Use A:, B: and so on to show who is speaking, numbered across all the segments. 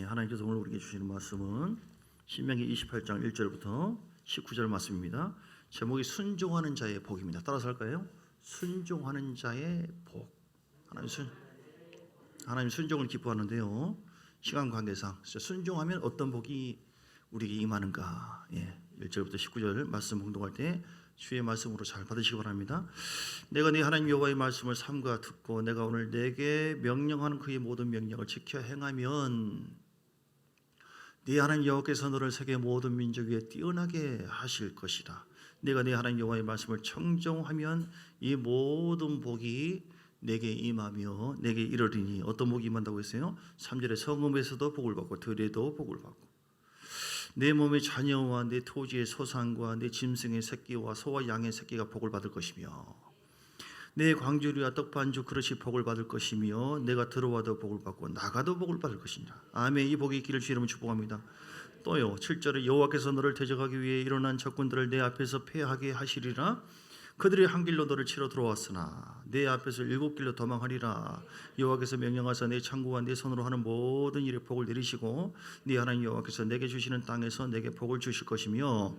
A: 하나님께서 오늘 우리에게 주시는 말씀은 신명기 28장 1절부터 19절 말씀입니다. 제목이 순종하는 자의 복입니다. 따라서 할까요? 순종하는 자의 복. 하나님 순종을 기뻐하는데요. 시간 관계상 순종하면 어떤 복이 우리에게 임하는가. 1절부터 19절 말씀 봉독할 때 주의 말씀으로 잘 받으시기 바랍니다. 내가 네 하나님 여호와의 말씀을 삼가 듣고 내가 오늘 내게 명령하는 그의 모든 명령을 지켜 행하면 네 하나님 여호와께서 너를 세계 모든 민족 위에 뛰어나게 하실 것이라. 내가 네 하나님 여호와의 말씀을 청종하면 이 모든 복이 내게 임하며 내게 이르리니. 어떤 복이 임한다고 했어요? 3절에 성읍에서도 복을 받고 들에도 복을 받고 내 몸의 자녀와 내 토지의 소산과 내 짐승의 새끼와 소와 양의 새끼가 복을 받을 것이며 내 광주리와 떡반죽 그릇이 복을 받을 것이며 내가 들어와도 복을 받고 나가도 복을 받을 것이니라. 아멘. 이 복이 있기를 주 이름으로 축복합니다. 또요 7절에 여호와께서 너를 대적하기 위해 일어난 적군들을 내 앞에서 패하게 하시리라. 그들이 한 길로 너를 치러 들어왔으나 내 앞에서 7길로 도망하리라. 여호와께서 명령하사 내 창구와 내 손으로 하는 모든 일에 복을 내리시고 네 하나님 여호와께서 내게 주시는 땅에서 내게 복을 주실 것이며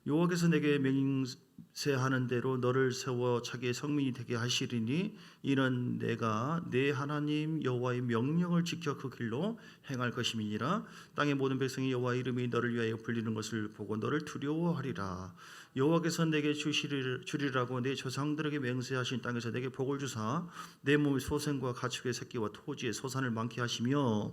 A: 여호와께서 내게 맹세하는 대로 너를 세워 자기의 성민이 되게 하시리니 이는 내가 내 하나님 여호와의 명령을 지켜 그 길로 행할 것임이니라. 땅의 모든 백성이 여호와 이름이 너를 위하여 불리는 것을 보고 너를 두려워하리라. 여호와께서 내게 주리라고 내 조상들에게 맹세하신 땅에서 내게 복을 주사 내 몸의 소생과 가축의 새끼와 토지의 소산을 많게 하시며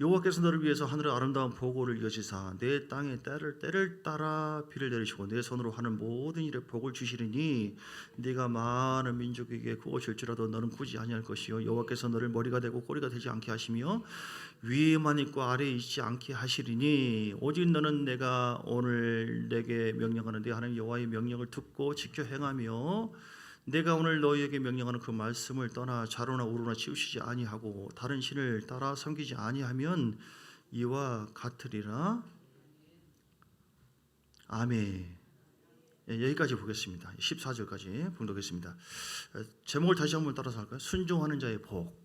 A: 여호와께서 너를 위해서 하늘의 아름다운 보고를 여지사 내 땅에 때를 따라 비를 내리시고 내 손으로 하는 모든 일에 복을 주시리니 네가 많은 민족에게 구워 줄지라도 너는 굳이 아니할 것이요 여호와께서 너를 머리가 되고 꼬리가 되지 않게 하시며 위에만 있고 아래에 있지 않게 하시리니 오직 너는 내가 오늘 내게 명령하는 네 하나님 여호와의 명령을 듣고 지켜 행하며 내가 오늘 너희에게 명령하는 그 말씀을 떠나 좌로나 우로나 치우치지 아니하고 다른 신을 따라 섬기지 아니하면 이와 같으리라. 아멘. 여기까지 보겠습니다. 14절까지 봉독했습니다. 제목을 다시 한번 따라서 할까요? 순종하는 자의 복.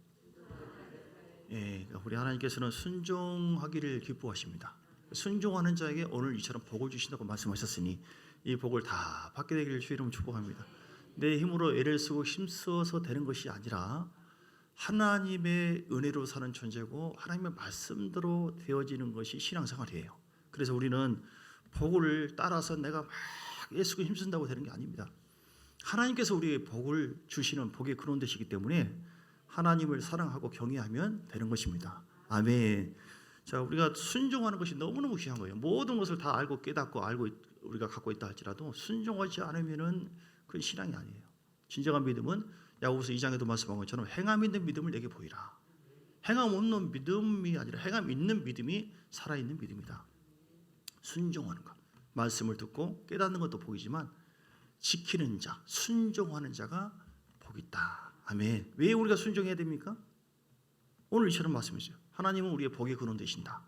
A: 우리 하나님께서는 순종하기를 기뻐하십니다. 순종하는 자에게 오늘 이처럼 복을 주신다고 말씀하셨으니 이 복을 다 받게 되기를 주 이름으로 축복합니다. 내 힘으로 애를 쓰고 힘써서 되는 것이 아니라 하나님의 은혜로 사는 존재고 하나님의 말씀대로 되어지는 것이 신앙생활이에요. 그래서 우리는 복을 따라서 내가 막 애쓰고 힘쓴다고 되는 게 아닙니다. 하나님께서 우리에게 복을 주시는 복의 근원 되시기 때문에 하나님을 사랑하고 경외하면 되는 것입니다. 아멘. 자, 우리가 순종하는 것이 너무너무 귀한 거예요. 모든 것을 다 알고 깨닫고 알고 우리가 갖고 있다 할지라도 순종하지 않으면은 그건 신앙이 아니에요. 진정한 믿음은 야고보서 2장에도 말씀한 것처럼 행함 있는 믿음을 내게 보이라. 행함 없는 믿음이 아니라 행함 있는 믿음이 살아있는 믿음이다. 순종하는 것, 말씀을 듣고 깨닫는 것도 복이지만 지키는 자, 순종하는 자가 복이 있다. 아멘. 왜 우리가 순종해야 됩니까? 오늘 이처럼 말씀이세요. 하나님은 우리의 복의 근원 되신다.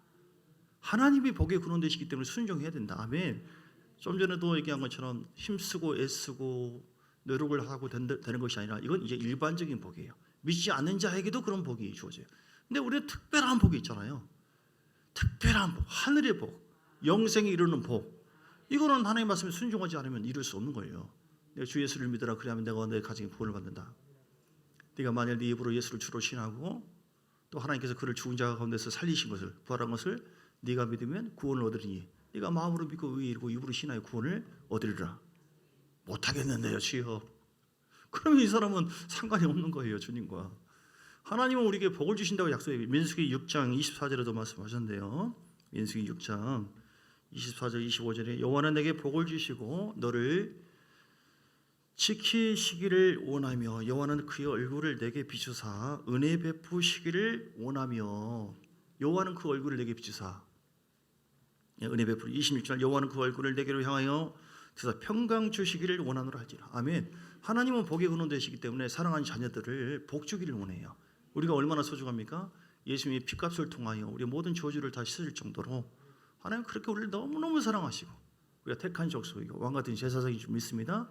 A: 하나님이 복의 근원 되시기 때문에 순종해야 된다. 아멘. 좀 전에도 얘기한 것처럼 힘쓰고 애쓰고 노력을 하고 되는 것이 아니라 이건 이제 일반적인 복이에요. 믿지 않는 자에게도 그런 복이 주어져요. 근데 우리는 특별한 복이 있잖아요. 특별한 복, 하늘의 복, 영생에 이르는 복. 이거는 하나님의 말씀에 순종하지 않으면 이룰 수 없는 거예요. 내가 주 예수를 믿으라 그리하면 내가 내 가정에 구원을 받는다. 네가 만일 네 입으로 예수를 주로 신하고 또 하나님께서 그를 죽은 자 가운데서 살리신 것을 부활한 것을 네가 믿으면 구원을 얻으리니 네가 마음으로 믿고 의에 이르고 입으로 신하여 구원을 얻으리라. 못하겠는데요 주여. 그러면 이 사람은 상관이 없는 거예요. 주님과 하나님은 우리에게 복을 주신다고 약속해요. 민수기 6장 24절에도 말씀하셨는데요. 민수기 6장 24절 25절에 여호와는 내게 복을 주시고 너를 지키시기를 원하며 여호와는 그의 얼굴을 내게 비추사 은혜 베푸시기를 원하며 여호와는 그 얼굴을 내게 비추사 은혜 베풀 26절 여호와는 그 얼굴을 내게로 향하여 드사 평강 주시기를 원하노라 할지라. 아멘. 하나님은 복의 근원 되시기 때문에 사랑하는 자녀들을 복 주기를 원해요. 우리가 얼마나 소중합니까? 예수님의 피값을 통하여 우리의 모든 저주를 다 씻을 정도로 하나님 그렇게 우리를 너무너무 사랑하시고 우리가 택한 족속이고 왕같은 제사장인 줄 믿습니다.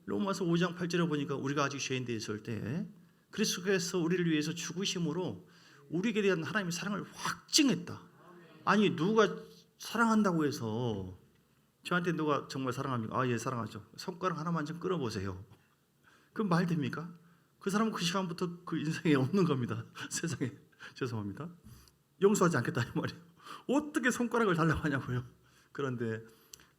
A: 로마서 5장 8절에 보니까 우리가 아직 죄인 되어 있을 때 그리스도께서 우리를 위해서 죽으심으로 우리에게 대한 하나님의 사랑을 확증했다. 아니 누가 사랑한다고 해서 저한테 누가 정말 사랑합니까? 아, 예, 사랑하죠. 손가락 하나만 좀 끌어보세요. 그럼 말 됩니까? 그 사람은 그 시간부터 그 인생에 없는 겁니다. 세상에. 죄송합니다. 용서하지 않겠다 이 말이에요. 어떻게 손가락을 달라고 하냐고요. 그런데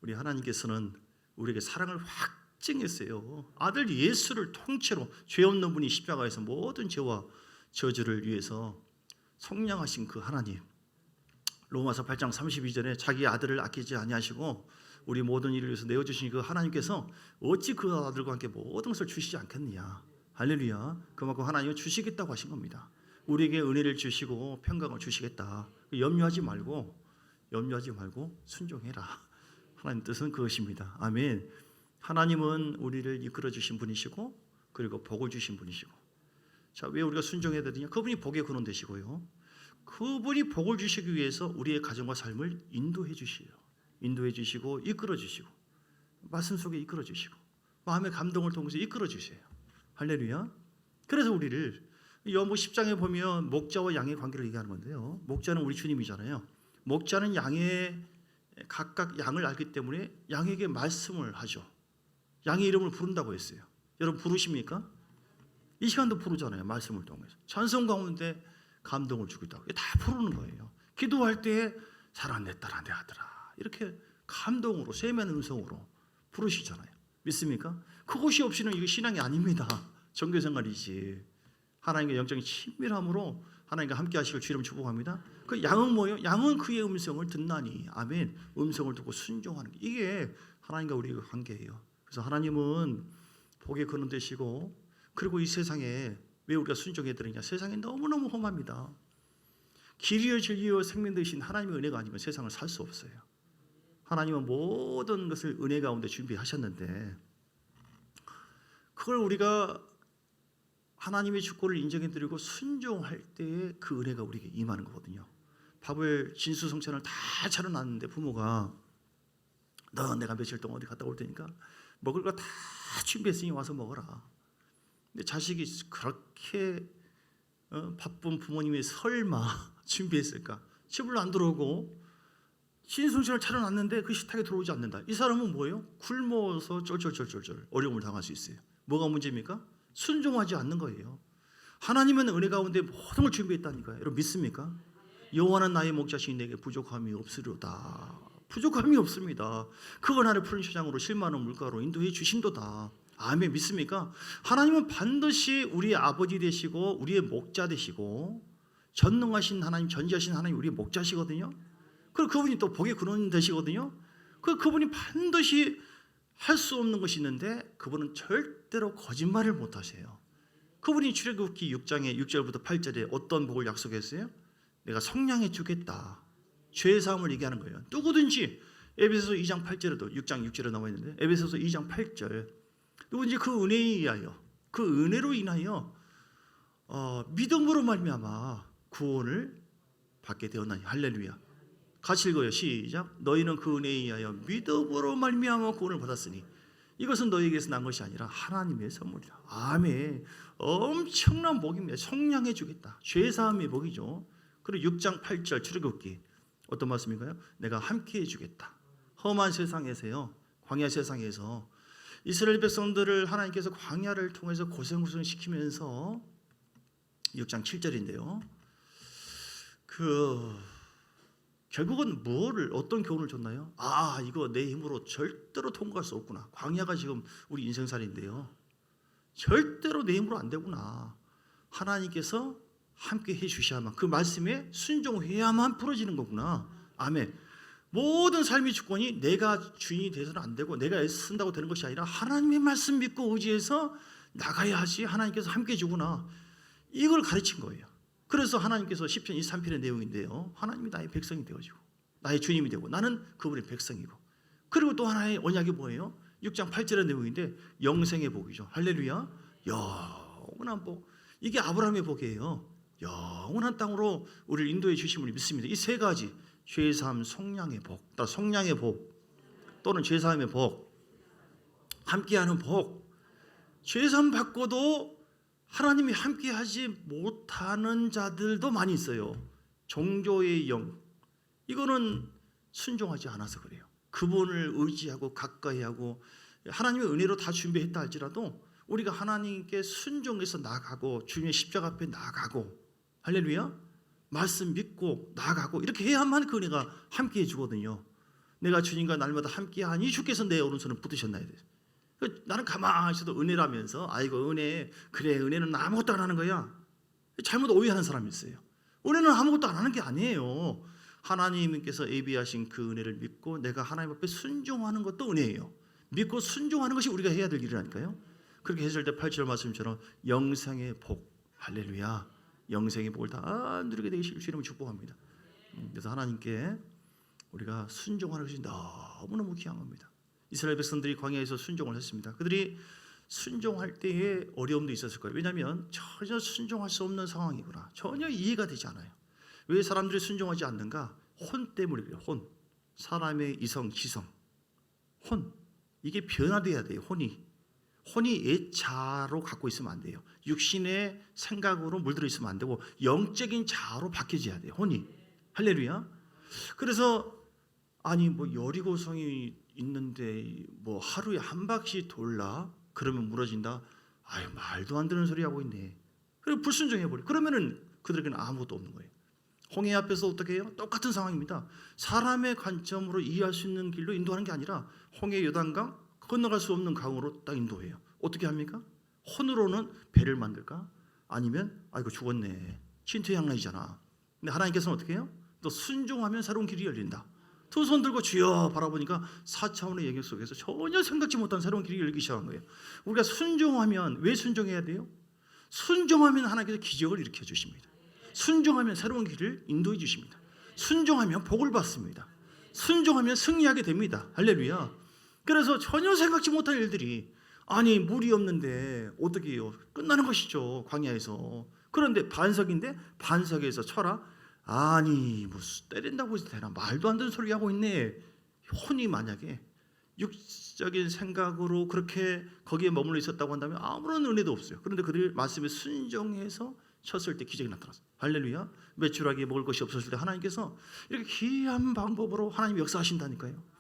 A: 우리 하나님께서는 우리에게 사랑을 확증했어요. 아들 예수를 통째로 죄 없는 분이 십자가에서 모든 죄와 저주를 위해서 속량하신 그 하나님, 로마서 8장 32절에 자기 아들을 아끼지 아니하시고 우리 모든 일을 위해서 내어주신 그 하나님께서 어찌 그 아들과 함께 모든 것을 주시지 않겠느냐. 할렐루야. 그만큼 하나님은 주시겠다고 하신 겁니다. 우리에게 은혜를 주시고 평강을 주시겠다. 염려하지 말고 순종해라. 하나님 뜻은 그것입니다. 아멘. 하나님은 우리를 이끌어 주신 분이시고 그리고 복을 주신 분이시고, 자, 왜 우리가 순종해야 되느냐? 그분이 복의 근원 되시고요, 그분이 복을 주시기 위해서 우리의 가정과 삶을 인도해 주시고 이끌어 주시고 말씀 속에 이끌어 주시고 마음의 감동을 통해서 이끌어 주세요. 할렐루야. 그래서 우리를 요한복음 10장에 보면 목자와 양의 관계를 얘기하는 건데요, 목자는 우리 주님이잖아요. 목자는 각각 양을 알기 때문에 양에게 말씀을 하죠. 양의 이름을 부른다고 했어요. 여러분 부르십니까? 이 시간도 부르잖아요. 말씀을 통해서 찬송 가운데 감동을 주고 있다고 다 부르는 거예요. 기도할 때 사랑 내 딸아 내 아들아 이렇게 감동으로 세미한 음성으로 부르시잖아요. 믿습니까? 그것이 없이는 이거 신앙이 아닙니다. 종교생활이지. 하나님과 영적인 친밀함으로 하나님과 함께 하시길 주님 축복합니다. 그 양은 뭐예요? 양은 그의 음성을 듣나니. 아멘. 음성을 듣고 순종하는 게 이게 하나님과 우리의 관계예요. 그래서 하나님은 복의 근원 되시고, 그리고 이 세상에 왜 우리가 순종해야 되느냐? 세상이 너무너무 험합니다. 길이요 진리요 생명 되신 하나님의 은혜가 아니면 세상을 살 수 없어요. 하나님은 모든 것을 은혜 가운데 준비하셨는데 그걸 우리가 하나님의 주권을 인정해드리고 순종할 때에 그 은혜가 우리에게 임하는 거거든요. 밥을 진수성찬을 다 차려놨는데 부모가 너 내가 며칠 동안 어디 갔다 올 테니까 먹을 거 다 준비했으니 와서 먹어라. 근데 자식이 그렇게 바쁜 부모님이 설마 준비했을까? 집을 안 들어오고 진수성찬을 차려놨는데 그 식탁에 들어오지 않는다. 이 사람은 뭐예요? 굶어서 쩔쩔쩔쩔 어려움을 당할 수 있어요. 뭐가 문제입니까? 순종하지 않는 거예요. 하나님은 은혜 가운데 모든 걸 준비했다니까요. 여러분 믿습니까? 여호와는 나의 목자시니 내게 부족함이 없으리로다. 부족함이 없습니다. 그걸 나를 푸른 초장으로 실만한 물가로 인도해 주신도다. 아멘. 믿습니까? 하나님은 반드시 우리의 아버지 되시고 우리의 목자 되시고 전능하신 하나님, 전지하신 하나님 우리의 목자시거든요. 그리고 그분이 또 복의 근원 되시거든요. 그분이 반드시 할 수 없는 것이 있는데 그분은 절대로 거짓말을 못 하세요. 그분이 출애굽기 6장의 6절부터 8절에 어떤 복을 약속했어요? 내가 성량해 주겠다. 죄 사함을 얘기하는 거예요. 누구든지 에베소서 2장 8절에도 6장 6절에 나와 있는데 에베소서 2장 8절 누구든지 그 은혜에 의하여 그 은혜로 인하여 믿음으로 말미암아 구원을 받게 되었나니. 할렐루야. 같이 읽어요. 시작. 너희는 그 은혜에 의하여 믿음으로 말미암아 구원을 받았으니 이것은 너희에게서 난 것이 아니라 하나님의 선물이다. 아멘. 엄청난 복입니다. 성량해 주겠다. 죄사함의 복이죠. 그리고 6장 8절 출애굽기 어떤 말씀인가요? 내가 함께해 주겠다. 험한 세상에서요, 광야 세상에서 이스라엘 백성들을 하나님께서 광야를 통해서 고생시키면서 6장 7절인데요. 결국은 어떤 교훈을 줬나요? 이거 내 힘으로 절대로 통과할 수 없구나. 광야가 지금 우리 인생살인데요. 절대로 내 힘으로 안 되구나. 하나님께서 함께 해주셔야만, 그 말씀에 순종해야만 풀어지는 거구나. 아멘. 모든 삶의 주권이 내가 주인이 돼서는 안 되고 내가 애쓴다고 되는 것이 아니라 하나님의 말씀 믿고 의지해서 나가야 하지. 하나님께서 함께 해주구나. 이걸 가르친 거예요. 그래서 하나님께서 시편 23편의 내용인데요, 하나님이 나의 백성이 되어지고 나의 주님이 되고 나는 그분의 백성이고, 그리고 또 하나의 언약이 뭐예요? 6장 8절의 내용인데 영생의 복이죠. 할렐루야. 영원한 복. 이게 아브라함의 복이에요. 영원한 땅으로 우리를 인도해 주심을 믿습니다. 이 세 가지, 죄사함, 성량의 복, 성량의 복 또는 죄사함의 복, 함께하는 복. 죄사함 받고도 하나님이 함께하지 못하는 자들도 많이 있어요. 종교의 영, 이거는 순종하지 않아서 그래요. 그분을 의지하고 가까이하고 하나님의 은혜로 다 준비했다 할지라도 우리가 하나님께 순종해서 나아가고 주님의 십자가 앞에 나아가고 할렐루야 말씀 믿고 나아가고 이렇게 해야만 그 은혜가 함께해 주거든요. 내가 주님과 날마다 함께하니 주께서 내 오른손을 붙드셨나야 돼요. 나는 가만히 있어도 은혜라면서 아이고 은혜 그래 은혜는 아무것도 안 하는 거야. 잘못 오해하는 사람이 있어요. 은혜는 아무것도 안 하는 게 아니에요. 하나님께서 예비하신 그 은혜를 믿고 내가 하나님 앞에 순종하는 것도 은혜예요. 믿고 순종하는 것이 우리가 해야 될 일이라니까요. 그렇게 해설 때 8절 말씀처럼 영생의 복 할렐루야 영생의 복을 다 누리게 되시길 주님을 축복합니다. 그래서 하나님께 우리가 순종하는 것이 너무너무 귀한 겁니다. 이스라엘 백성들이 광야에서 순종을 했습니다. 그들이 순종할 때에 어려움도 있었을 거예요. 왜냐하면 전혀 순종할 수 없는 상황이구나. 전혀 이해가 되지 않아요. 왜 사람들이 순종하지 않는가? 혼 때문이에요. 혼. 사람의 이성, 지성. 혼. 이게 변화돼야 돼요. 혼이 옛자로 갖고 있으면 안 돼요. 육신의 생각으로 물들어 있으면 안 되고 영적인 자아로 바뀌어져야 돼요. 혼이. 할렐루야. 그래서 아니 뭐 여리고성이 있는데 뭐 하루에 한 바퀴 돌라? 그러면 무너진다. 아유 말도 안 되는 소리 하고 있네. 그리고 불순종해 버려. 그러면은 그들에게는 아무것도 없는 거예요. 홍해 앞에서 어떻게 해요? 똑같은 상황입니다. 사람의 관점으로 이해할 수 있는 길로 인도하는 게 아니라 홍해 요단강 건너갈 수 없는 강으로 딱 인도해요. 어떻게 합니까? 혼으로는 배를 만들까? 아니면 아이고 죽었네. 진퇴양난이잖아. 근데 하나님께서는 어떻게 해요? 또 순종하면 새로운 길이 열린다. 두 손 들고 주여 바라보니까 4차원의 영역 속에서 전혀 생각지 못한 새로운 길이 열리기 시작한 거예요. 우리가 순종하면 왜 순종해야 돼요? 순종하면 하나님께서 기적을 일으켜 주십니다. 순종하면 새로운 길을 인도해 주십니다. 순종하면 복을 받습니다. 순종하면 승리하게 됩니다. 할렐루야. 그래서 전혀 생각지 못한 일들이 아니 물이 없는데 어떻게 해요? 끝나는 것이죠. 광야에서. 그런데 반석인데 반석에서 쳐라. 아니 무슨 때린다고 해서 되나 말도 안 되는 소리 하고 있네. 혼이 만약에 육적인 생각으로 그렇게 거기에 머물러 있었다고 한다면 아무런 은혜도 없어요. 그런데 그들이 말씀에 순종해서 쳤을 때 기적이 나타났어요. 할렐루야. 메추라기에 먹을 것이 없었을 때 하나님께서 이렇게 귀한 방법으로 하나님이 역사하신다니까요.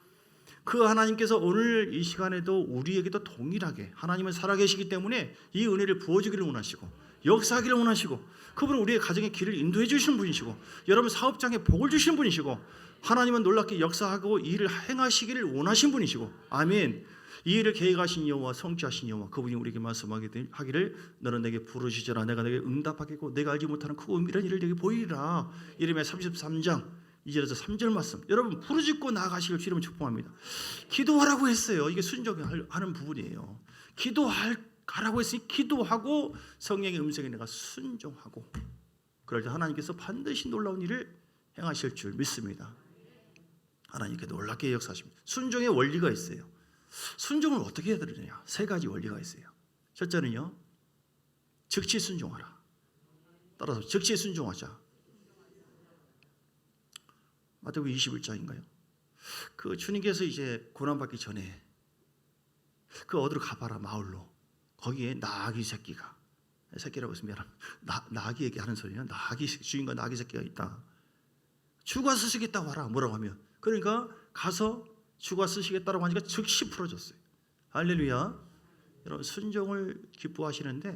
A: 그 하나님께서 오늘 이 시간에도 우리에게도 동일하게 하나님은 살아계시기 때문에 이 은혜를 부어주기를 원하시고 역사하기를 원하시고 그분은 우리의 가정의 길을 인도해 주시는 분이시고 여러분 사업장에 복을 주시는 분이시고 하나님은 놀랍게 역사하고 이 일을 행하시기를 원하신 분이시고 아멘. 이 일을 계획하신 여호와 성취하신 여호와 그분이 우리에게 말씀하기를 너는 내게 부르시더라 내가 내게 응답하겠고 내가 알지 못하는 크고 은밀한 일을 내게 보이리라. 이름의 33장 2절에서 3절 말씀 여러분 부르짖고 나아가시길 주님을 축복합니다. 기도하라고 했어요. 이게 순종하는 부분이에요. 기도하라고 했으니 기도하고 성령의 음성에 내가 순종하고 그럴 때 하나님께서 반드시 놀라운 일을 행하실 줄 믿습니다. 하나님께 놀랍게 역사하십니다. 순종의 원리가 있어요. 순종을 어떻게 해야 되느냐? 세 가지 원리가 있어요. 첫째는요. 즉시 순종하라. 따라서 즉시 순종하자. 마태복음 21장인가요? 그 주님께서 이제 고난받기 전에 그 어디로 가봐라 마을로 거기에 나귀 새끼가 새끼라고 해서 미안합니다. 나귀에게 하는 소리는 나귀 주인과 나귀 새끼가 있다. 주가 쓰시겠다고 하라 뭐라고 하면 그러니까 가서 주가 쓰시겠다고 하니까 즉시 풀어졌어요. 할렐루야. 여러분 순종을 기뻐하시는데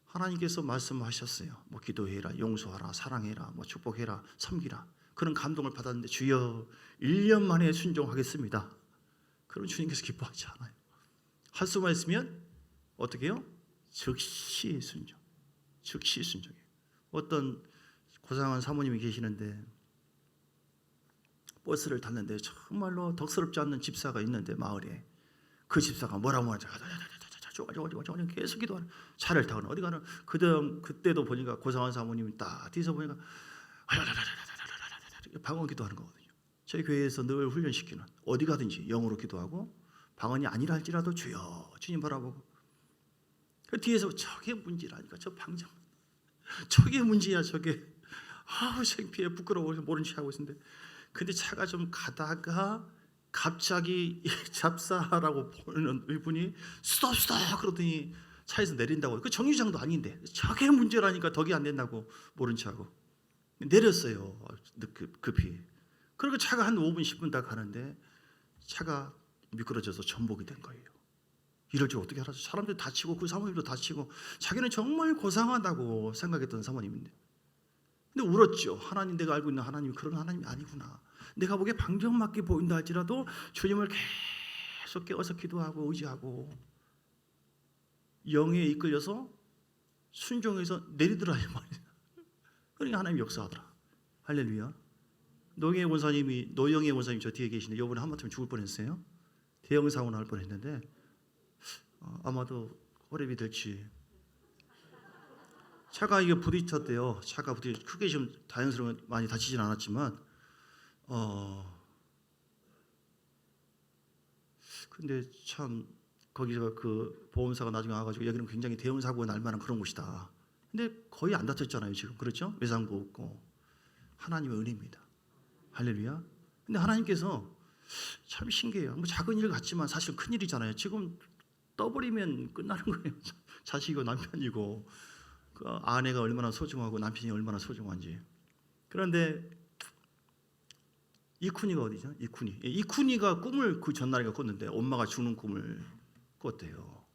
A: 하나님께서 말씀하셨어요. 뭐 기도해라, 용서하라, 사랑해라, 뭐 축복해라, 섬기라. 그런 감동을 받았는데 주여 1년 만에 순종하겠습니다. 그럼 주님께서 기뻐하지 않아요. 할 수만 있으면 어떻게 해요? 즉시 순종. 즉시 순종이에요. 어떤 고상한 사모님이 계시는데 버스를 탔는데 정말로 덕스럽지 않는 집사가 있는데 마을에 그 집사가 뭐라고 하죠? 계속 기도하는 차를 타거나 어디 가는 그때도 보니까 고상한 사모님이 딱 뒤에서 보니까 방언 기도하는 거거든요. 저희 교회에서 늘 훈련시키는 어디 가든지 영어로 기도하고 방언이 아니라 할지라도 주여 주님 바라보고 그 뒤에서 저게 문제라니까 저 방장 저게 문제야 저게 아우 창피해 부끄러워서 모른 체 하고 있는데 근데 차가 좀 가다가 갑자기 잡사라고 보는 이분이 스톱 그러더니 차에서 내린다고. 그 정류장도 아닌데 저게 문제라니까 덕이 안 된다고 모른 척하고 내렸어요. 급히. 그리고 차가 한 5분 10분 다 가는데 차가 미끄러져서 전복이 된 거예요. 이럴 줄 어떻게 알았어? 사람들 다치고 그 사모님도 다치고 자기는 정말 고상하다고 생각했던 사모님인데 근데 울었죠. 하나님, 내가 알고 있는 하나님이 그런 하나님이 아니구나. 내가 보기에 방정맞게 보인다 할지라도 주님을 계속 깨워서 기도하고 의지하고 영에 이끌려서 순종해서 내리더라 이 말이야. 그러니까 하나님이 역사하더라. 할렐루야. 노영의 원사님이 저 뒤에 계시는데 이번에 한마디면 죽을 뻔했어요. 대형 사고 날 뻔했는데 아마도 호랩이 될지. 차가 이게 부딪혔대요. 차가 크게 좀 다행스러운 많이 다치진 않았지만 근데 참 거기서 그 보험사가 나중에 와가지고 여기는 굉장히 대형 사고가 날 만한 그런 곳이다. 근데 거의 안 다쳤잖아요 지금. 그렇죠? 외상도 없고. 하나님의 은혜입니다. 할렐루야. 근데 하나님께서 참 신기해요. 뭐 작은 일 같지만 사실 큰 일이잖아요. 지금 떠버리면 끝나는 거예요. 자식이고 남편이고 그 아내가 얼마나 소중하고 남편이 얼마나 소중한지. 그런데 이쿤이가 어디죠? 이쿤이가 꿈을 그 전날에 꿨는데 엄마가 죽는 꿈을 꿨대요.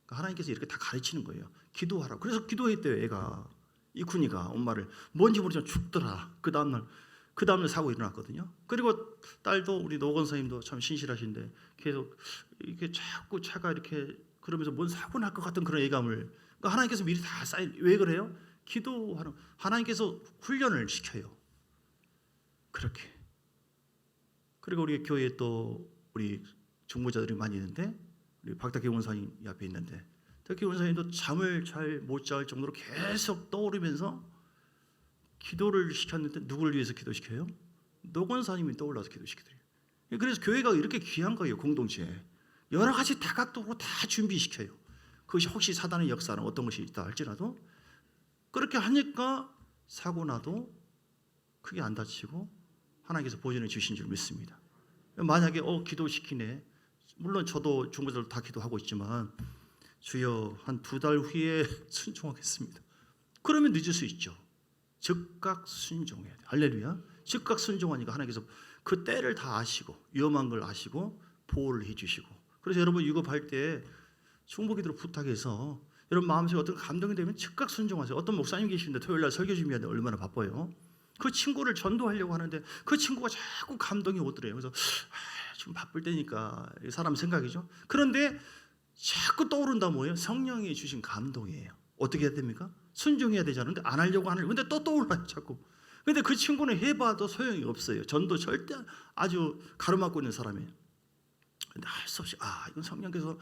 A: 그러니까 하나님께서 이렇게 다 가르치는 거예요. 기도하라. 그래서 기도했대요. 애가 이쿤이가 엄마를 뭔지 모르지만 죽더라. 그 다음날 사고 일어났거든요. 그리고 딸도 우리 노건사님도 참 신실하신데 계속 이렇게 자꾸 차가 이렇게 그러면서 뭔 사고 날 것 같은 그런 예감을. 그러니까 하나님께서 미리 다 왜 그래요? 기도하는 하나님께서 훈련을 시켜요. 그렇게. 그리고 우리 교회에 또 우리 중보자들이 많이 있는데 우리 박탁기 원사님 앞에 있는데 박탁기 원사님도 잠을 잘 못 잘 정도로 계속 떠오르면서 기도를 시켰는데 누구를 위해서 기도시켜요? 노건사님이 떠올라서 기도시키더래요. 그래서 교회가 이렇게 귀한 거예요. 공동체에 여러 가지 다각도로 다 준비시켜요. 그것이 혹시 사단의 역사는 어떤 것이 있다 할지라도 그렇게 하니까 사고 나도 크게 안 다치고 하나님께서 보존해 주신 줄 믿습니다. 만약에 기도시키네. 물론 저도 중보자들 다 기도하고 있지만 주여 한 2달 후에 순종하겠습니다. 그러면 늦을 수 있죠. 즉각 순종해야 돼. 할렐루야. 즉각 순종하니까 하나님께서 그 때를 다 아시고 위험한 걸 아시고 보호를 해주시고. 그래서 여러분 유급할 때 중보기도로 부탁해서 여러분 마음속에 어떤 감동이 되면 즉각 순종하세요. 어떤 목사님 계시는데 토요일날 설교 준비하는데 얼마나 바빠요. 그 친구를 전도하려고 하는데 그 친구가 자꾸 감동이 오더래요. 그래서 지금 바쁠 때니까 사람 생각이죠. 그런데 자꾸 떠오른다 뭐예요? 성령이 주신 감동이에요. 어떻게 해야 됩니까? 순종해야 되잖아요. 근데 안 하려고 하는 근데 또 떠올라요 자꾸. 근데 그 친구는 해봐도 소용이 없어요. 전도 절대 아주 가로막고 있는 사람이에요. 근데 할 수 없이 이건 성령께서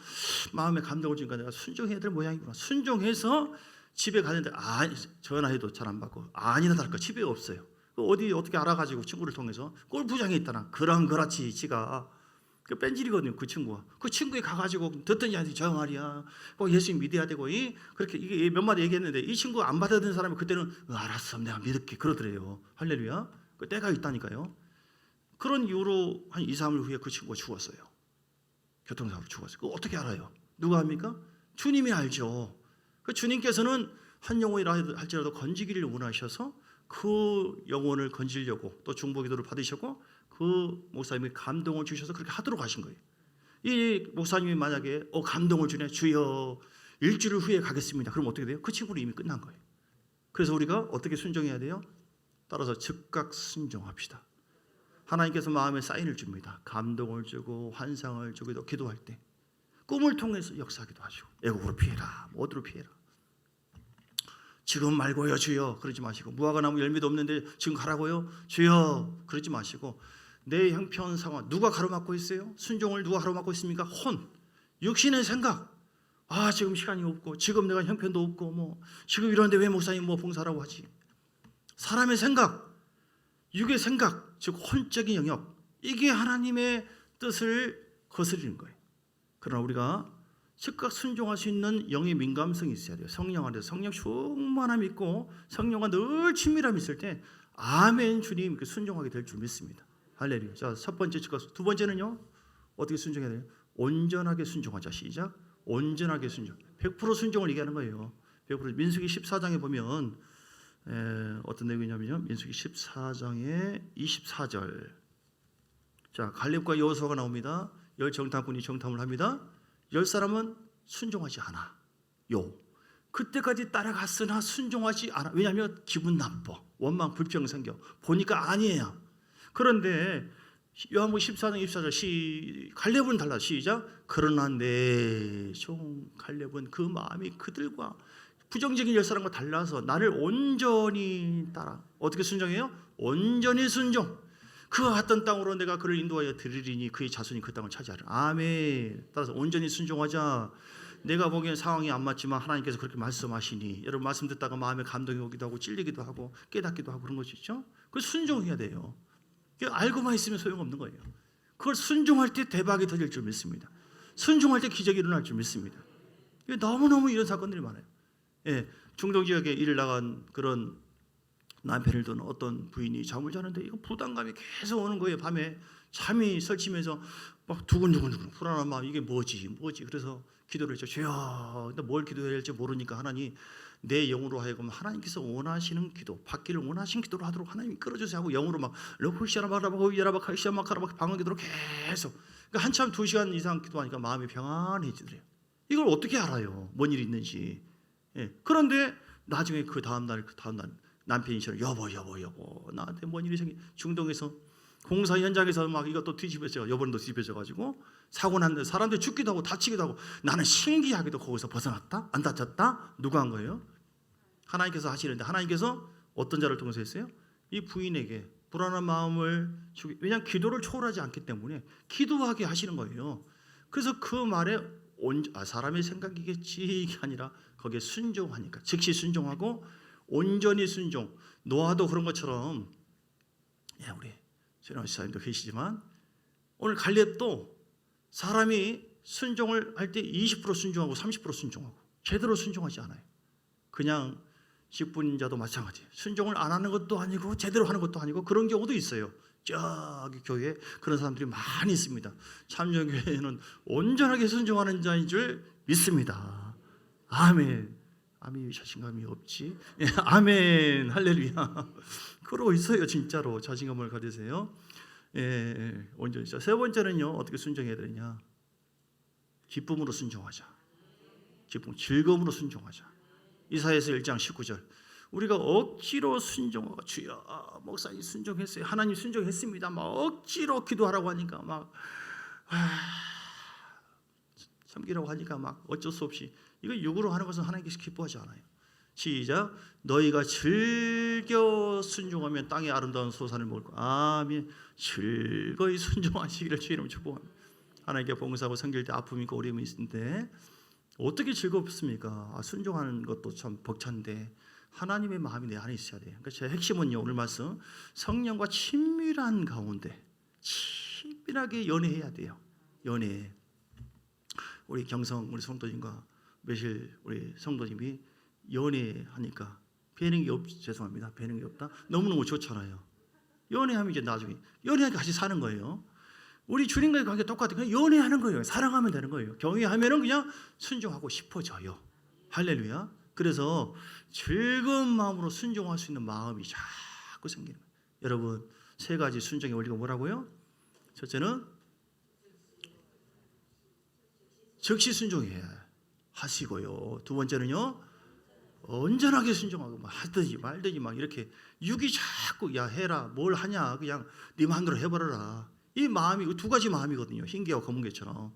A: 마음에 감동을 주니까 내가 순종해야 될 모양이구나. 순종해서 집에 가는데 전화해도 잘 안 받고 아니나 다를까 집에 없어요. 어떻게 알아가지고 친구를 통해서 골프장에 있다나 그렇지 지가 그 뺀질이거든요. 그 친구가 그 친구에 가가지고 듣더니 저 말이야 꼭 예수님 믿어야 되고 그렇게 이게 몇 마디 얘기했는데 이 친구가 안 받아들이는 사람이 그때는 알았어 내가 믿을게 그러더래요. 할렐루야. 그 때가 있다니까요. 그런 이후로 한 2, 3일 후에 그 친구가 죽었어요. 교통사고로 죽었어요. 그거 어떻게 알아요? 누가 합니까? 주님이 알죠. 그 주님께서는 한 영혼이라 할지라도 건지기를 원하셔서 그 영혼을 건지려고 또 중보기도를 받으셨고 그 목사님이 감동을 주셔서 그렇게 하도록 하신 거예요. 이 목사님이 만약에 감동을 주네 주여 일주일 후에 가겠습니다. 그럼 어떻게 돼요? 그 친구는 이미 끝난 거예요. 그래서 우리가 어떻게 순종해야 돼요? 따라서 즉각 순종합시다. 하나님께서 마음에 사인을 줍니다. 감동을 주고 환상을 주기도 기도할 때 꿈을 통해서 역사하기도 하시고 애국으로 피해라 어디로 피해라 지금 말고요 주여 그러지 마시고 무화과 나무 열매도 없는데 지금 가라고요 주여 그러지 마시고 내 형편 상황 누가 가로막고 있어요? 순종을 누가 가로막고 있습니까? 육신의 생각 지금 시간이 없고 지금 내가 형편도 없고 지금 이러는데 왜 목사님 봉사라고 하지? 사람의 생각 육의 생각 즉 혼적인 영역 이게 하나님의 뜻을 거스르는 거예요. 그러나 우리가 즉각 순종할 수 있는 영의 민감성이 있어야 돼요. 성령 안에서 성령 충만함이 있고 성령과 늘 친밀함이 있을 때 아멘 주님 순종하게 될 줄 믿습니다. 할렐루야. 자, 첫 번째 즉각. 두 번째는요. 어떻게 순종해야 돼요? 온전하게 순종하자. 시작. 온전하게 순종. 100% 순종을 얘기하는 거예요. 100%. 민수기 14장에 보면 어떤 내용이냐면요. 민수기 14장의 24절. 자, 갈렙과 여호수아가 나옵니다. 10정탐꾼이 정탐을 합니다. 10사람은 순종하지 않아요. 그때까지 따라갔으나 순종하지 않아. 왜냐하면 기분 나빠. 원망 불평 생겨. 보니까 아니에요. 그런데 요한복음 14장 24절 갈렙은 달라. 시작. 그러나 내 종 갈렙은 그 마음이 그들과 부정적인 10사람과 달라서 나를 온전히 따라. 어떻게 순종해요? 온전히 순종. 그와 같은 땅으로 내가 그를 인도하여 드리리니 그의 자손이 그 땅을 차지하리라. 아멘. 따라서 온전히 순종하자. 내가 보기엔 상황이 안 맞지만 하나님께서 그렇게 말씀하시니, 여러분 말씀 듣다가 마음에 감동이 오기도 하고 찔리기도 하고 깨닫기도 하고 그런 것이 있죠. 그걸 순종해야 돼요. 알고만 있으면 소용없는 거예요. 그걸 순종할 때 대박이 터질 줄 믿습니다. 순종할 때 기적이 일어날 줄 믿습니다. 너무너무 이런 사건들이 많아요. 예, 중동 지역에 일을 나간 그런 남편을 둔 어떤 부인이 잠을 자는데 이거 부담감이 계속 오는 거예요. 밤에 잠이 설치면서 막 두근두근 불안한 마음. 이게 뭐지? 그래서 기도를 했죠. 주여. 근데 뭘 기도해야 할지 모르니까 하나님, 내 영으로 하여금 하나님께서 원하시는 기도, 받기를 원하시는 기도를 하도록 하나님 끌어주세요 하고 영으로 막 러시아마카라바카이시아마카라바 방언 기도로 계속. 그러니까 한참 2시간 이상 기도하니까 마음이 평안해지더래요. 이걸 어떻게 알아요? 뭔 일이 있는지. 예. 그런데 나중에 그 다음 날 남편이 저를 여보 나한테 뭔 일이 생기. 중동에서 공사 현장에서 막 이것도 뒤집어져, 여보는 뒤집어져 가지고 사고 났는데 사람들이 죽기도 하고 다치기도 하고, 나는 신기하게도 거기서 벗어났다, 안 다쳤다. 누가 한 거예요? 하나님께서 하시는데, 하나님께서 어떤 자를 통해서 했어요? 이 부인에게 불안한 마음을 주기. 왜냐하면 기도를 초월하지 않기 때문에 기도하게 하시는 거예요. 그래서 그 말에 사람의 생각이겠지 이게 아니라 거기에 순종하니까 즉시 순종하고 온전히 순종. 노아도 그런 것처럼, 우리 최나우 시사님도 계시지만 오늘 갈렙도 사람이 순종을 할 때 20% 순종하고 30% 순종하고 제대로 순종하지 않아요. 그냥 직분자도 마찬가지. 순종을 안 하는 것도 아니고 제대로 하는 것도 아니고 그런 경우도 있어요. 저기 교회에 그런 사람들이 많이 있습니다. 참여교회는 온전하게 순종하는 자인 줄 믿습니다. 아멘. 아멘. 자신감이 없지? 아멘. 할렐루야. 그러고 있어요. 진짜로 자신감을 가지세요. 온전히. 세 번째는요, 어떻게 순종해야 되냐? 기쁨으로 순종하자. 즐거움으로 순종하자. 이사야서 1장 19절. 우리가 억지로 순종하고, 주여 목사님 순종했어요, 하나님 순종했습니다, 막 억지로 기도하라고 하니까 막 섬기라고 하니까 막 어쩔 수 없이, 이거 육으로 하는 것은 하나님께서 기뻐하지 않아요. 시작. 너희가 즐겨 순종하면 땅의 아름다운 소산을 먹을 거야. 아멘. 즐거이 순종하시기를 주의 이름으로 축복합니다. 하나님께 봉사하고 섬길 때 아픔이 있고 어려움이 있는데 어떻게 즐겁습니까? 순종하는 것도 참 벅찬데 하나님의 마음이 내 안에 있어야 돼요. 그러니까 제 핵심은요, 오늘 말씀, 성령과 친밀한 가운데 친밀하게 연애해야 돼요. 연애. 우리 경성 우리 성도님과 매실 우리 성도님이 연애하니까 배는 게 죄송합니다. 배는 게 없다. 너무너무 좋잖아요. 연애하면 이제 나중에 연애하니까 같이 사는 거예요. 우리 주님과의 관계 똑같아요. 그냥 연애하는 거예요. 사랑하면 되는 거예요. 경외하면은 그냥 순종하고 싶어져요. 할렐루야. 그래서 즐거운 마음으로 순종할 수 있는 마음이 자꾸 생기는 거예요. 여러분, 세 가지 순종의 원리가 뭐라고요? 첫째는 즉시 순종해야 하시고요. 두 번째는요, 온전하게 순종하고 막 하든지 말든지 막 이렇게 육이 자꾸 야 해라, 뭘 하냐, 그냥 네 마음대로 해버려라. 이 마음이 두 가지 마음이거든요. 흰 개와 검은 개처럼.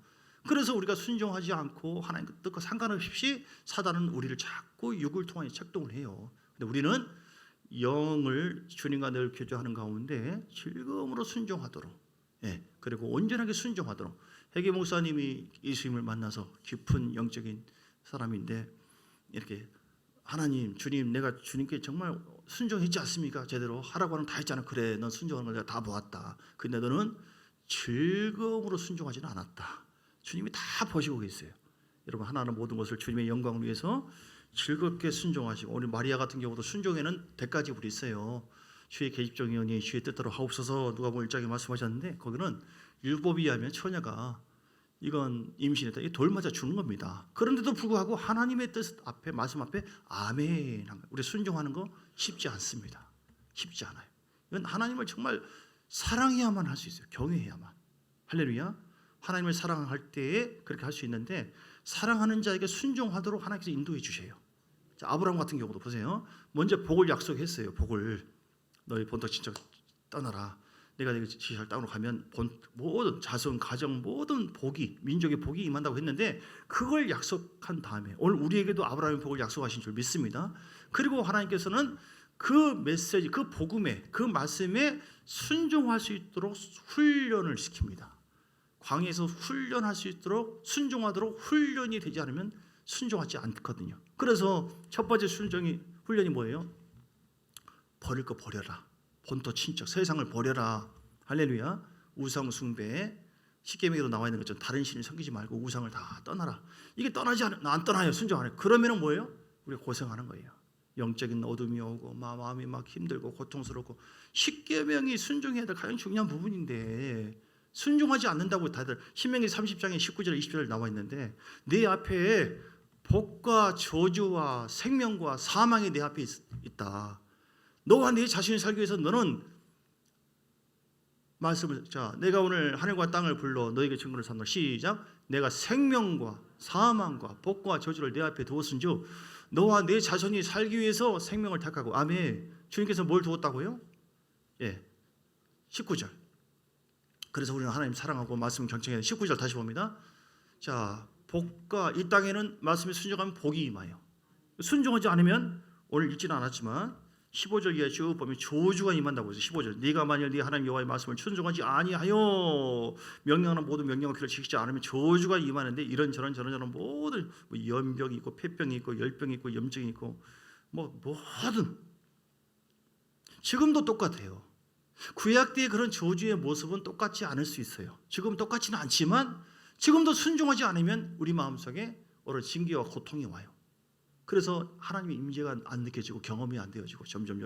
A: 그래서 우리가 순종하지 않고 하나님 뜻과 상관없이 사단은 우리를 자꾸 육을 통해 작동을 해요. 근데 우리는 영을 주님과 늘 교제하는 가운데 즐거움으로 순종하도록, 그리고 온전하게 순종하도록. 회계 목사님이 예수님을 만나서 깊은 영적인 사람인데 이렇게 하나님, 주님, 내가 주님께 정말 순종했지 않습니까? 제대로 하라고 하는 다 했잖아. 그래, 넌 순종하는 걸 내가 다 보았다. 근데 너는 즐거움으로 순종하지는 않았다. 주님이 다 보시고 계세요. 여러분, 하나는 모든 것을 주님의 영광을 위해서 즐겁게 순종하시고, 우리 마리아 같은 경우도 순종에는 대가지불이 있어요. 주의 계집종이오니 주의 뜻대로 하옵소서, 누가복음 1장에 말씀하셨는데 거기는 율법에 의하면 처녀가 이건 임신했다. 이 돌 맞아 죽는 겁니다. 그런데도 불구하고 하나님의 뜻 앞에 말씀 앞에 아멘. 우리 순종하는 거 쉽지 않습니다. 쉽지 않아요. 이건 하나님을 정말 사랑해야만 할 수 있어요. 경외해야만. 할렐루야. 하나님을 사랑할 때에 그렇게 할 수 있는데 사랑하는 자에게 순종하도록 하나님께서 인도해 주셔요. 자, 아브라함 같은 경우도 보세요. 먼저 복을 약속했어요. 복을 너희 본토 친척 떠나라. 내가 내게 지시할 땅으로 가면 모든 자손, 가정, 모든 복이 민족의 복이 임한다고 했는데 그걸 약속한 다음에 오늘 우리에게도 아브라함의 복을 약속하신 줄 믿습니다. 그리고 하나님께서는 그 메시지, 그 복음에, 그 말씀에 순종할 수 있도록 훈련을 시킵니다. 광야에서 훈련할 수 있도록 순종하도록 훈련이 되지 않으면 순종하지 않거든요. 그래서 첫 번째 훈련이 뭐예요? 버릴 거 버려라. 본토 친척 세상을 버려라. 할렐루야. 우상 숭배 십계명에도 나와 있는 것처럼 다른 신을 섬기지 말고 우상을 다 떠나라. 이게 안 떠나요. 순종 안 해요. 그러면은 뭐예요? 우리가 고생하는 거예요. 영적인 어둠이 오고 마음이 막 힘들고 고통스럽고 십계명이 순종해야 될 가장 중요한 부분인데 순종하지 않는다고 다들 신명기 30장에 19절 20절 나와 있는데 내 앞에 복과 저주와 생명과 사망이 내 앞에 있다. 너와 네 자신을 살기 위해서 너는 말씀을 내가 오늘 하늘과 땅을 불러 너에게 증거를 삼노라. 시작. 내가 생명과 사망과 복과 저주를 내 앞에 두었은즉 너와 네 자손이 살기 위해서 생명을 택하고. 아멘. 주님께서 뭘 두었다고요? 19절. 그래서 우리는 하나님 사랑하고 말씀 경청해야 돼. 19절 다시 봅니다. 자, 복과 이 땅에는 말씀에 순종하면 복이 임하여. 순종하지 않으면 오늘 읽지는 않았지만 15절 이하에 쭉 보면 저주가 임한다고 해서 15절 네가 만일 네 하나님 여호와의 말씀을 순종하지 아니하여 명령하는 모든 명령을 그를 지키지 않으면 저주가 임하는데 이런저런 모든 연병이 있고 폐병이 있고 열병이 있고 염증이 있고 모든 지금도 똑같아요. 구약 때의 그런 저주의 모습은 똑같지 않을 수 있어요. 지금 똑같지는 않지만 지금도 순종하지 않으면 우리 마음속에 오히려 징계와 고통이 와요. 그래서 하나님의 임재가 안 느껴지고 경험이 안 되어지고 점점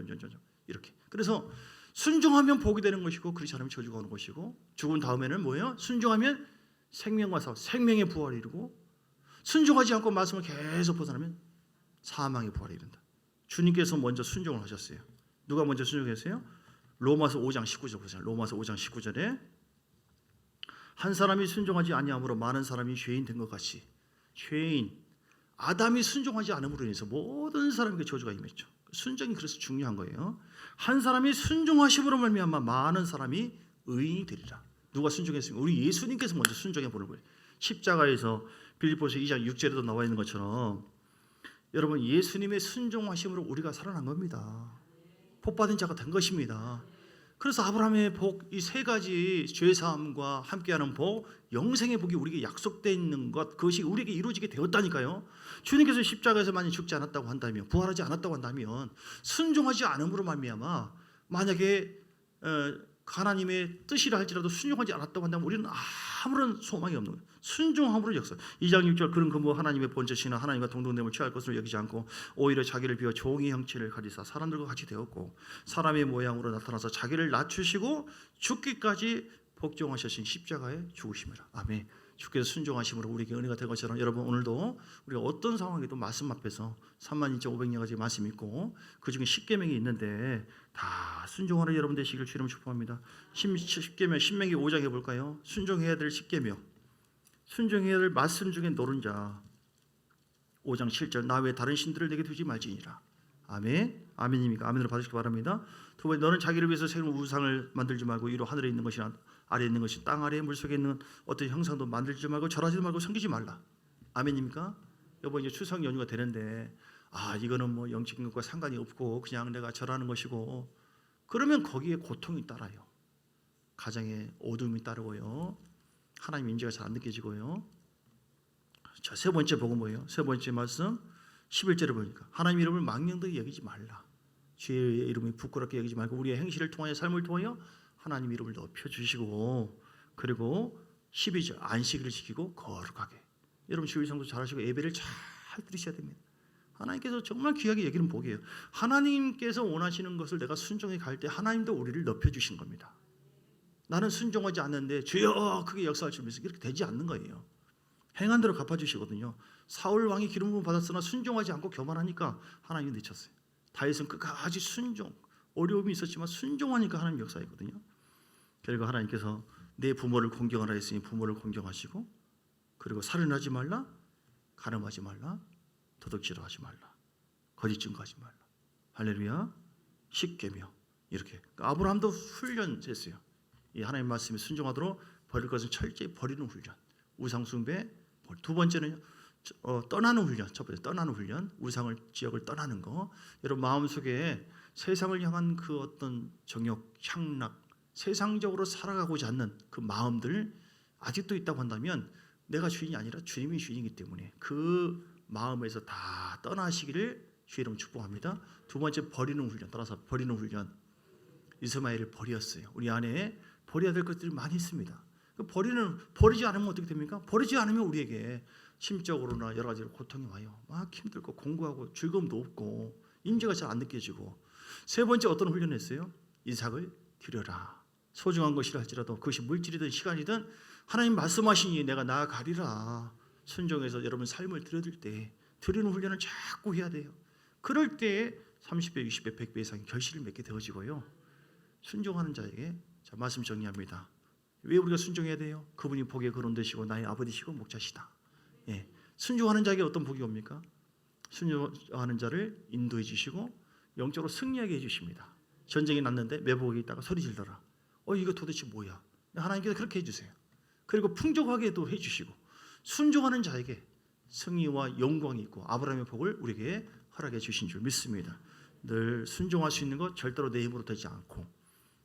A: 이렇게. 그래서 순종하면 복이 되는 것이고 그렇지 않으면 저주가 오는 것이고 죽은 다음에는 뭐예요? 순종하면 생명과 생명의 부활을 이루고 순종하지 않고 말씀을 계속 벗어나면 사망의 부활을 이룬다. 주님께서 먼저 순종을 하셨어요. 누가 먼저 순종했어요? 로마서 5장 19절 보세요. 로마서 5장 19절에 한 사람이 순종하지 아니함으로 많은 사람이 죄인 된 것 같이 죄인 아담이 순종하지 않음으로 인해서 모든 사람에게 저주가 임했죠. 순종이 그래서 중요한 거예요. 한 사람이 순종하심으로 말미암아 많은 사람이 의인이 되리라. 누가 순종했습니까? 우리 예수님께서 먼저 순종해 보는 거예요. 십자가에서 빌립보서 2장 6절에도 나와 있는 것처럼 여러분 예수님의 순종하심으로 우리가 살아난 겁니다. 복받은 자가 된 것입니다. 그래서 아브라함의 복, 이 세 가지 죄사함과 함께하는 복, 영생의 복이 우리에게 약속되어 있는 것, 그것이 우리에게 이루어지게 되었다니까요. 주님께서 십자가에서 만약 죽지 않았다고 한다면, 부활하지 않았다고 한다면 순종하지 않음으로 말미암아 만약에 하나님의 뜻이라 할지라도 순종하지 않았다고 한다면 우리는 아무런 소망이 없는 거예요. 순종함으로 역사. 2장 6절 그런 그뭐 하나님의 본체시나 하나님과 동등됨을 취할 것으로 여기지 않고 오히려 자기를 비워 종의 형체를 가지사 사람들과 같이 되었고 사람의 모양으로 나타나서 자기를 낮추시고 죽기까지 복종하셨신 십자가에 죽으심이라. 아멘. 주께서 순종하심으로 우리에게 은혜가 될 것처럼 여러분 오늘도 우리가 어떤 상황에도 말씀 앞에서 32,500여가지 말씀이 있고 그중에 10계명이 있는데 다 순종하는 여러분 되시길 주님 축복합니다. 10계명 신명기 5장 해볼까요? 순종해야 될 10계명, 순종해야 될 말씀 중에 노른자 5장 7절 나 외에 다른 신들을 내게 두지 말지니라. 아멘. 아멘입니까? 아멘으로 받으시기 바랍니다. 두 번째 너는 자기를 위해서 새로운 우상을 만들지 말고 위로 하늘에 있는 것이나 아래에 있는 것이 땅 아래에 물속에 있는 어떤 형상도 만들지 말고 절하지 말고 섬기지 말라. 아멘입니까? 여보 이제 추석 연휴가 되는데 이거는 뭐 영적인 것과 상관이 없고 그냥 내가 절하는 것이고 그러면 거기에 고통이 따라요. 가정에 어둠이 따르고요. 하나님 인재가 잘 안 느껴지고요. 자, 세 번째 복은 뭐예요? 세 번째 말씀 11절에 보니까 하나님 이름을 망령되이 여기지 말라. 주의 이름이 부끄럽게 여기지 말고 우리의 행실을 통하여 삶을 통하여 하나님 이름을 높여주시고 그리고 12절 안식일을 지키고 거룩하게. 여러분 주일 성도 잘하시고 예배를 잘 드리셔야 됩니다. 하나님께서 정말 귀하게 여기는 복이에요. 하나님께서 원하시는 것을 내가 순종해 갈 때 하나님도 우리를 높여주신 겁니다. 나는 순종하지 않는데 주여 크게 역사할 줄 믿으세요. 이렇게 되지 않는 거예요. 행한 대로 갚아주시거든요. 사울 왕이 기름 부음 받았으나 순종하지 않고 교만하니까 하나님이 늦췄어요. 다윗은 끝까지 순종, 어려움이 있었지만 순종하니까 하나님 역사했거든요. 결국 하나님께서 내 부모를 공경하라 했으니 부모를 공경하시고, 그리고 살인하지 말라, 간음하지 말라, 도둑질을 하지 말라, 거짓 증거하지 말라. 할렐루야. 십계명 이렇게. 아브라함도 훈련했어요. 이 하나님 말씀에 순종하도록 버릴 것은 철저히 버리는 훈련. 우상 숭배. 두 번째는 떠나는 훈련. 첫 번째 떠나는 훈련. 우상을 지역을 떠나는 거. 여러분 마음속에 세상을 향한 그 어떤 정욕, 향락, 세상적으로 살아가고자 하는 그 마음들 아직도 있다고 한다면 내가 주인이 아니라 주님이 주인이기 때문에 그 마음에서 다 떠나시기를 주의 이름으로 축복합니다. 두 번째 버리는 훈련. 따라서 버리는 훈련. 이스마엘을 버렸어요. 우리 안에 버려야 될 것들이 많이 있습니다. 버리지 않으면 어떻게 됩니까? 버리지 않으면 우리에게 심적으로나 여러 가지로 고통이 와요. 막 힘들고 공부하고 즐거움도 없고 임재가 잘 안 느껴지고. 세 번째 어떤 훈련을 했어요? 이삭을 드려라. 소중한 것이라 할지라도 그것이 물질이든 시간이든 하나님 말씀하시니 내가 나아가리라. 순종해서 여러분 삶을 드려들 때 드리는 훈련을 자꾸 해야 돼요. 그럴 때 30배, 60배, 100배 이상의 결실을 맺게 되어지고요. 순종하는 자에게, 자 말씀 정리합니다. 왜 우리가 순종해야 돼요? 그분이 복의 근원되시고 나의 아버지시고 목자시다. 예. 순종하는 자에게 어떤 복이 옵니까? 순종하는 자를 인도해 주시고 영적으로 승리하게 해주십니다. 전쟁이 났는데 매복에 있다가 소리 질러라. 이거 도대체 뭐야? 하나님께서 그렇게 해주세요. 그리고 풍족하게도 해주시고 순종하는 자에게 승리와 영광이 있고 아브라함의 복을 우리에게 허락해 주신 줄 믿습니다. 늘 순종할 수 있는 것 절대로 내 힘으로 되지 않고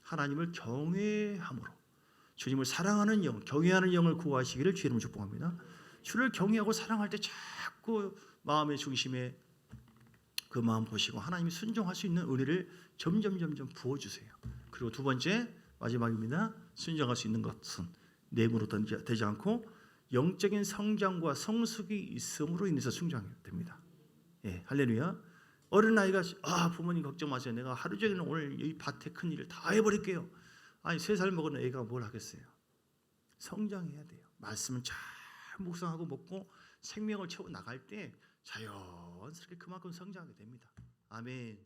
A: 하나님을 경외함으로 주님을 사랑하는 영, 경외하는 영을 구하시기를 주의 이름으로 축복합니다. 주를 경외하고 사랑할 때 자꾸 마음의 중심에 그 마음 보시고 하나님이 순종할 수 있는 은혜를 점점 부어주세요. 그리고 두 번째 마지막입니다. 순종할 수 있는 것은 내 힘으로 되지 않고 영적인 성장과 성숙이 있음으로 인해서 순종이 됩니다. 예, 할렐루야. 어린아이가 부모님 걱정 마세요. 내가 하루 종일 오늘 이 밭에 큰 일을 다 해버릴게요. 아니 3살 먹은 애가 뭘 하겠어요. 성장해야 돼요. 말씀은 잘 묵상하고 먹고 생명을 채워 나갈 때 자연스럽게 그만큼 성장하게 됩니다. 아멘.